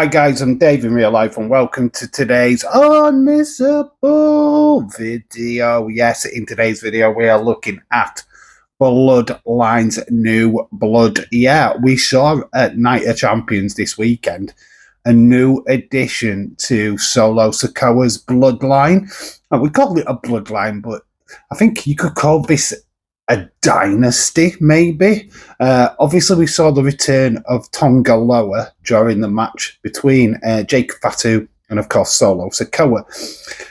Hi guys, I'm Dave in real life and welcome to today's Unmissable video. Yes, in today's video we are looking at Bloodline's new blood. Yeah, we saw at Night of Champions this weekend a new addition to Solo Sikoa's Bloodline. And we call it a bloodline, but I think you could call this a dynasty, maybe. Obviously, we saw the return of Tonga Loa during the match between Jacob Fatu and, of course, Solo Sikoa.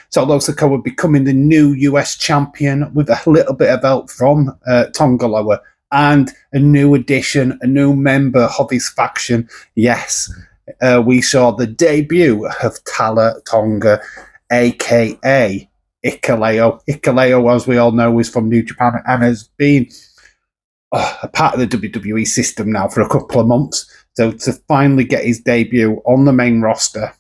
Solo Sikoa becoming the new US champion with a little bit of help from Tonga Loa and a new addition, a new member of his faction. Yes, we saw the debut of Tala Tonga, a.k.a. Hikuleo. Hikuleo, as we all know, is from New Japan and has been a part of the WWE system now for a couple of months. So to finally get his debut on the main roster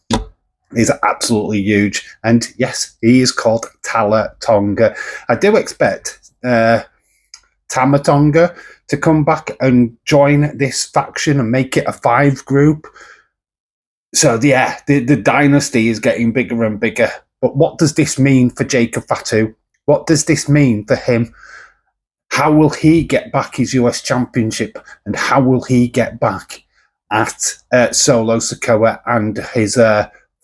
is absolutely huge. And yes, he is called Tala Tonga. I do expect Tama Tonga to come back and join this faction and make it a 5 group. So yeah, the dynasty is getting bigger and bigger. But what does this mean for Jacob Fatu? What does this mean for him? How will he get back his US Championship? And how will he get back at Solo Sikoa and his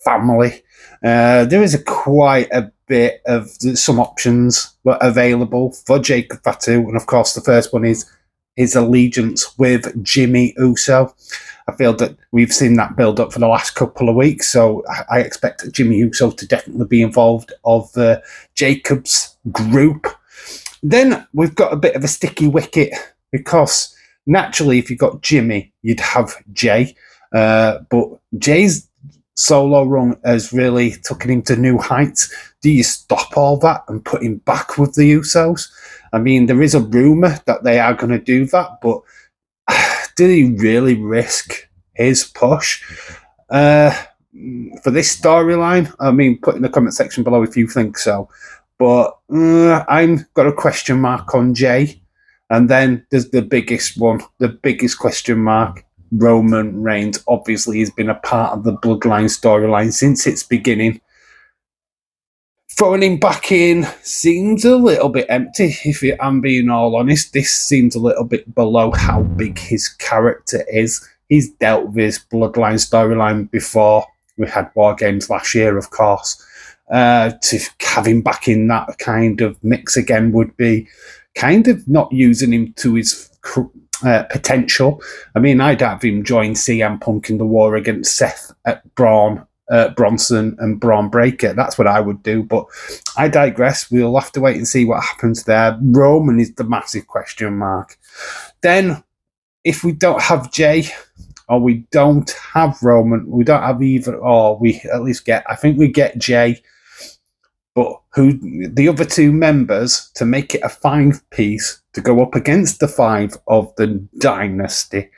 family? There is quite a bit of some options available for Jacob Fatu. And of course, the first one is his allegiance with Jimmy Uso. I feel that we've seen that build up for the last couple of weeks, so I expect Jimmy Uso to definitely be involved of Jacob's group. Then we've got a bit of a sticky wicket because naturally, if you've got Jimmy, you'd have Jay, but Jay's solo run has really taken him to new heights. Do you stop all that and put him back with the Usos? I mean, there is a rumor that they are going to do that, but did he really risk his push for this storyline? I mean, put in the comment section below if you think so. But I've got a question mark on Jay. And then there's the biggest one, the biggest question mark. Roman Reigns obviously has been a part of the Bloodline storyline since its beginning. Throwing him back in seems a little bit empty, if I'm being all honest. This seems a little bit below how big his character is. He's dealt with his Bloodline storyline before. We had War Games last year, of course. To have him back in that kind of mix again would be kind of not using him to his potential. I mean, I'd have him join CM Punk in the war against Seth at Bronson and Braun Breaker. That's what I would do, but I digress. We'll have to wait and see what happens there. Roman is the massive question mark. Then, if we don't have Jay, or we don't have Roman, we don't have either, or we at least get, I think we get Jay, but who the other 2 members to make it a 5-piece to go up against the 5 of the dynasty,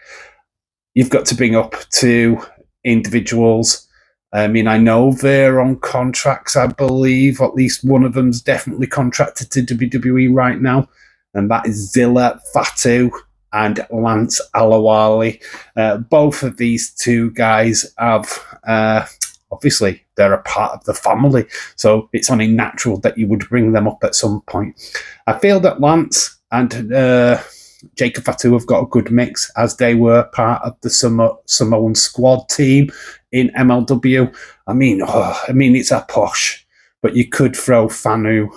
you've got to bring up 2 individuals. I mean, I know they're on contracts, I believe. At least one of them's definitely contracted to WWE right now, and that is Zilla Fatu and Lance Alawali. Both of these 2 guys have, obviously, they're a part of the family, so it's only natural that you would bring them up at some point. I feel that Lance and Jacob Fatu have got a good mix, as they were part of the Samoan squad team in MLW. I mean, it's a push, but you could throw Juicy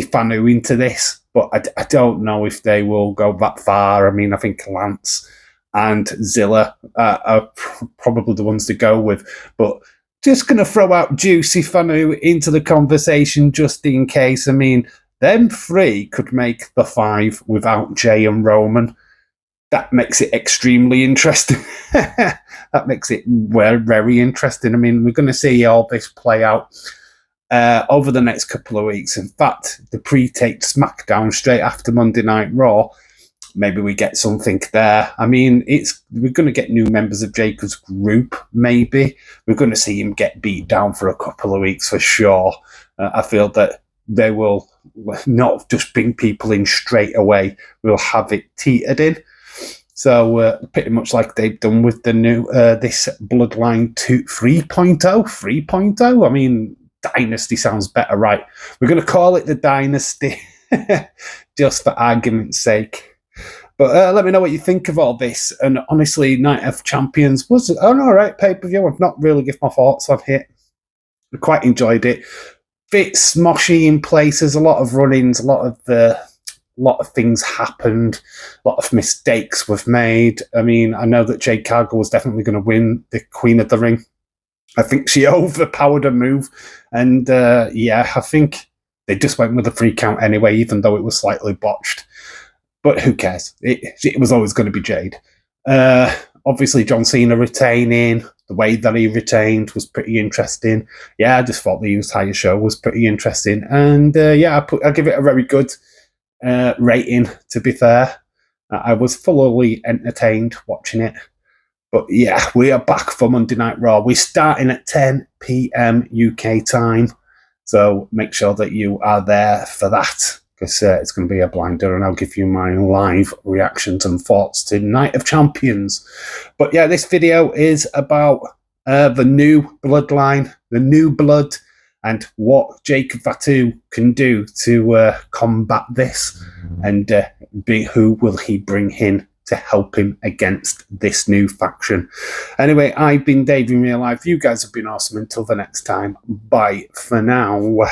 Fanu into this, but I don't know if they will go that far. I mean, I think Lance and Zilla are probably the ones to go with, but just going to throw out Juicy Fanu into the conversation just in case. I mean, them 3 could make the 5 without Jay and Roman. That makes it extremely interesting. That makes it very interesting. I mean, we're going to see all this play out over the next couple of weeks. In fact, the pre-taped SmackDown straight after Monday Night Raw, maybe we get something there. I mean, we're going to get new members of Jacob's group, maybe. We're going to see him get beat down for a couple of weeks for sure. I feel that they will not just bring people in straight away. We'll have it teetered in. So pretty much like they've done with the new this Bloodline 3.0. 3.0. I mean, Dynasty sounds better, right? We're going to call it the Dynasty, just for argument's sake. But let me know what you think of all this. And honestly, Night of Champions was an alright pay-per-view. I've not really given my thoughts on it. I quite enjoyed it. Bit smoshy in places, a lot of run-ins, a lot of things happened, a lot of mistakes were made. I mean, I know that Jade Cargill was definitely going to win the Queen of the Ring. I think she overpowered her move. And yeah, I think they just went with a 3 count anyway, even though it was slightly botched. But who cares? It was always going to be Jade. Obviously, John Cena retaining. The way that he retained was pretty interesting. Yeah, I just thought the entire show was pretty interesting. And yeah, I give it a very good rating, to be fair. I was thoroughly entertained watching it. But yeah, we are back for Monday Night Raw. We're starting at 10 p.m. UK time. So make sure that you are there for that, because it's going to be a blinder, and I'll give you my live reactions and thoughts to Night of Champions. But yeah, this video is about the new Bloodline, the new blood, and what Jacob Fatu can do to combat this, and who will he bring in to help him against this new faction. Anyway, I've been Dave in real life. You guys have been awesome. Until the next time, bye for now.